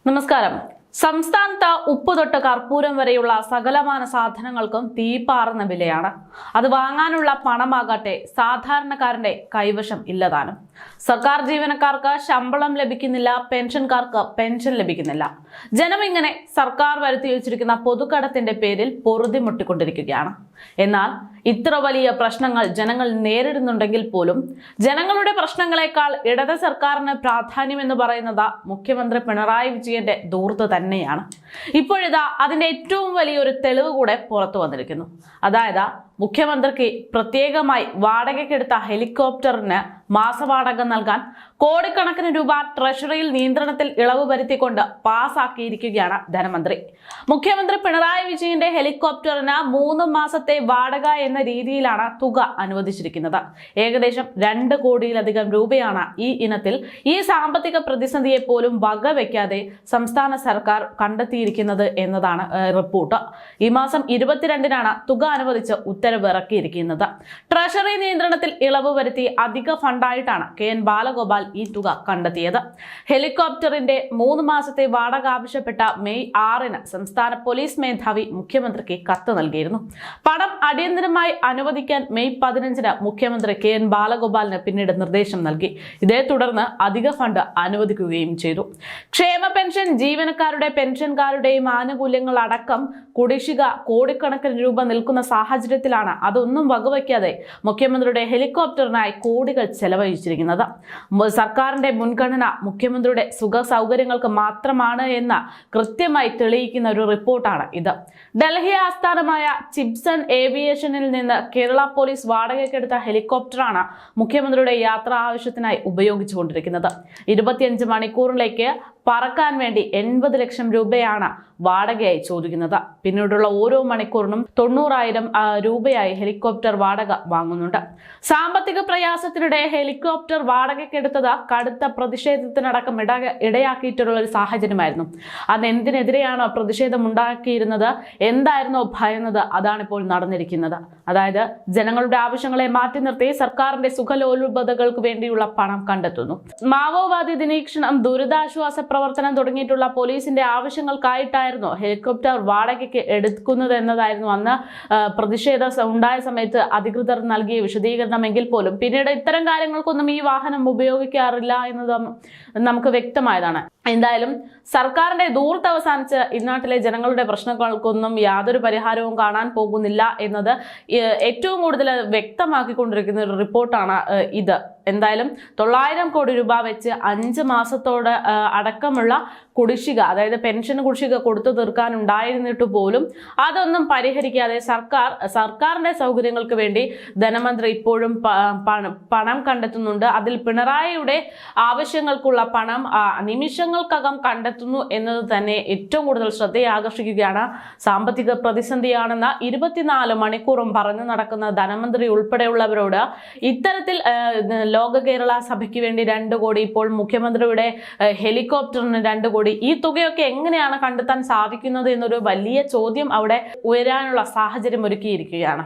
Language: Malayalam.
നമസ്കാരം. സംസ്ഥാനത്ത് ഉപ്പ് തൊട്ട് കർപ്പൂരം വരെയുള്ള സകലമാന സാധനങ്ങൾക്കും തീപാറുന്ന വിലയാണ്. അത് വാങ്ങാനുള്ള പണമാകട്ടെ സാധാരണക്കാരന്റെ കൈവശം ഇല്ലതാനും. സർക്കാർ ജീവനക്കാർക്ക് ശമ്പളം ലഭിക്കുന്നില്ല, പെൻഷൻകാർക്ക് പെൻഷൻ ലഭിക്കുന്നില്ല. ജനം ഇങ്ങനെ സർക്കാർ വരുത്തി വെച്ചിരിക്കുന്ന പൊതുക്കടത്തിന്റെ പേരിൽ പൊറുതിമുട്ടിക്കൊണ്ടിരിക്കുകയാണ്. എന്നാൽ ഇത്ര വലിയ പ്രശ്നങ്ങൾ ജനങ്ങൾ നേരിടുന്നുണ്ടെങ്കിൽ പോലും ജനങ്ങളുടെ പ്രശ്നങ്ങളെക്കാൾ ഇടത് സർക്കാരിന് പ്രാധാന്യം എന്ന് പറയുന്നത് മുഖ്യമന്ത്രി പിണറായി വിജയന്റെ ധൂർത്ത് തന്നെയാണ്. ഇപ്പോഴിതാ അതിന്റെ ഏറ്റവും വലിയൊരു തെളിവ് കൂടെ പുറത്തു വന്നിരിക്കുന്നു. അതായത് മുഖ്യമന്ത്രിക്ക് പ്രത്യേകമായി വാടകയ്ക്കെടുത്ത ഹെലികോപ്റ്ററിന് മാസവാടക നൽകാൻ കോടിക്കണക്കിന് രൂപ ട്രഷറിയിൽ നിയന്ത്രണത്തിൽ ഇളവ് വരുത്തിക്കൊണ്ട് പാസാക്കിയിരിക്കുകയാണ് ധനമന്ത്രി. മുഖ്യമന്ത്രി പിണറായി വിജയന്റെ ഹെലികോപ്റ്ററിന് 3 മാസത്തെ വാടക എന്ന രീതിയിലാണ് തുക അനുവദിച്ചിരിക്കുന്നത്. ഏകദേശം 2 കോടിയിലധികം രൂപയാണ് ഈ ഇനത്തിൽ ഈ സാമ്പത്തിക പ്രതിസന്ധിയെ പോലും വകവെക്കാതെ സംസ്ഥാന സർക്കാർ കണ്ടെത്തിയിരിക്കുന്നത് എന്നതാണ് റിപ്പോർട്ട്. ഈ മാസം 22-നാണ് തുക അനുവദിച്ച് ഉത്തരവ് ഇറക്കിയിരിക്കുന്നത്. ട്രഷറി നിയന്ത്രണത്തിൽ ഇളവ് വരുത്തി അധിക ഫണ്ടായിട്ടാണ് KN ബാലഗോപാൽ ഈ തുക കണ്ടെത്തിയത്. ഹെലികോപ്റ്ററിന്റെ 3 മാസത്തെ വാടക ആവശ്യപ്പെട്ട മെയ് 6-ന് സംസ്ഥാന പോലീസ് മേധാവി മുഖ്യമന്ത്രിക്ക് കത്ത് നൽകിയിരുന്നു. പണം അടിയന്തരമായി അനുവദിക്കാൻ മെയ് 15-ന് മുഖ്യമന്ത്രി KN ബാലഗോപാലിന് പിന്നീട് നിർദ്ദേശം നൽകി. ഇതേ തുടർന്ന് അധിക ഫണ്ട് അനുവദിക്കുകയും ചെയ്തു. ക്ഷേമ പെൻഷൻ, ജീവനക്കാരുടെ പെൻഷൻകാരുടെയും ആനുകൂല്യങ്ങൾ അടക്കം കുടിശ്ശിക കോടിക്കണക്കിന് രൂപ നിൽക്കുന്ന സാഹചര്യത്തിലാണ് അതൊന്നും വകവയ്ക്കാതെ മുഖ്യമന്ത്രിയുടെ ഹെലികോപ്റ്ററിനായി കോടികൾ ചെലവഴിച്ചിരിക്കുന്നത്. സർക്കാരിന്റെ മുൻഗണന മുഖ്യമന്ത്രിയുടെ സുഖ സൗകര്യങ്ങൾക്ക് മാത്രമാണ് എന്ന് കൃത്യമായി തെളിയിക്കുന്ന ഒരു റിപ്പോർട്ടാണ് ഇത്. ഡൽഹി ആസ്ഥാനമായ ചിപ്സൺ ഏവിയേഷനിൽ നിന്ന് കേരള പോലീസ് വാടകയ്ക്കെടുത്ത ഹെലികോപ്റ്ററാണ് മുഖ്യമന്ത്രിയുടെ യാത്രാ ആവശ്യത്തിനായി ഉപയോഗിച്ചുകൊണ്ടിരിക്കുന്നത്. 25 മണിക്കൂറിലേക്ക് പറക്കാൻ വേണ്ടി 80 ലക്ഷം രൂപയാണ് വാടകയായി ചോദിക്കുന്നത്. പിന്നീടുള്ള ഓരോ മണിക്കൂറിനും 90,000 രൂപയായി ഹെലികോപ്റ്റർ വാടക വാങ്ങുന്നുണ്ട്. സാമ്പത്തിക പ്രയാസത്തിനിടെ ഹെലികോപ്റ്റർ വാടകയ്ക്കെടുത്തത് കടുത്ത പ്രതിഷേധത്തിനടക്കം ഇടയാക്കിയിട്ടുള്ള ഒരു സാഹചര്യമായിരുന്നു. അന്ന് എന്തിനെതിരെയാണോ പ്രതിഷേധം ഉണ്ടാക്കിയിരുന്നത്, എന്തായിരുന്നോ ഭയന്നത്, അതാണിപ്പോൾ നടന്നിരിക്കുന്നത്. അതായത് ജനങ്ങളുടെ ആവശ്യങ്ങളെ മാറ്റി നിർത്തി സർക്കാരിന്റെ സുഖലോലുപതകൾക്ക് വേണ്ടിയുള്ള പണം കണ്ടെത്തുന്നു. മാവോവാദി നിരീക്ഷണം, ദുരിതാശ്വാസ പ്രവർത്തനം തുടങ്ങിയിട്ടുള്ള പോലീസിന്റെ ആവശ്യങ്ങൾക്കായിട്ടായിരുന്നു ഹെലികോപ്റ്റർ വാടകയ്ക്ക് എടുക്കുന്നത് എന്നതായിരുന്നു അന്ന് പ്രതിഷേധം ഉണ്ടായ സമയത്ത് അധികൃതർ നൽകിയ വിശദീകരണമെങ്കിൽ പോലും പിന്നീട് ഇത്തരം കാര്യങ്ങൾക്കൊന്നും ഈ വാഹനം ഉപയോഗിക്കാറില്ല എന്നത് നമുക്ക് വ്യക്തമായതാണ്. എന്തായാലും സർക്കാരിന്റെ ധൂർത്ത് അവസാനിച്ച് ഇന്നാട്ടിലെ ജനങ്ങളുടെ പ്രശ്നങ്ങൾക്കൊന്നും യാതൊരു പരിഹാരവും കാണാൻ പോകുന്നില്ല എന്നത് ഏറ്റവും കൂടുതൽ വ്യക്തമാക്കിക്കൊണ്ടിരിക്കുന്ന ഒരു റിപ്പോർട്ടാണ് ഇത്. എന്തായാലും 900 കോടി രൂപ വെച്ച് 5 മാസത്തോട് അടക്കമുള്ള കുടിശ്ശിക, അതായത് പെൻഷൻ കുടിശ്ശിക കൊടുത്തു തീർക്കാനുണ്ടായിരുന്നിട്ട് പോലും അതൊന്നും പരിഹരിക്കാതെ സർക്കാരിന്റെ സൗകര്യങ്ങൾക്ക് വേണ്ടി ധനമന്ത്രി ഇപ്പോഴും പണം കണ്ടെത്തുന്നുണ്ട്. അതിൽ പിണറായിയുടെ ആവശ്യങ്ങൾക്കുള്ള പണം നിമിഷങ്ങൾക്കകം കണ്ടെത്തുന്നു എന്നത് തന്നെ ഏറ്റവും കൂടുതൽ ശ്രദ്ധയെ ആകർഷിക്കുകയാണ്. സാമ്പത്തിക പ്രതിസന്ധിയാണെന്ന് 24 മണിക്കൂറും പറഞ്ഞു നടക്കുന്ന ധനമന്ത്രി ഉൾപ്പെടെയുള്ളവരോട് ഇത്തരത്തിൽ ലോക കേരള സഭയ്ക്ക് വേണ്ടി 2 കോടി, ഇപ്പോൾ മുഖ്യമന്ത്രിയുടെ ഹെലികോപ്റ്ററിന് 2 കോടി, ഈ തുകയൊക്കെ എങ്ങനെയാണ് കണ്ടെത്താൻ സാധിക്കുന്നത് എന്നൊരു വലിയ ചോദ്യം അവിടെ ഉയരാനുള്ള സാഹചര്യം ഒരുക്കിയിരിക്കുകയാണ്.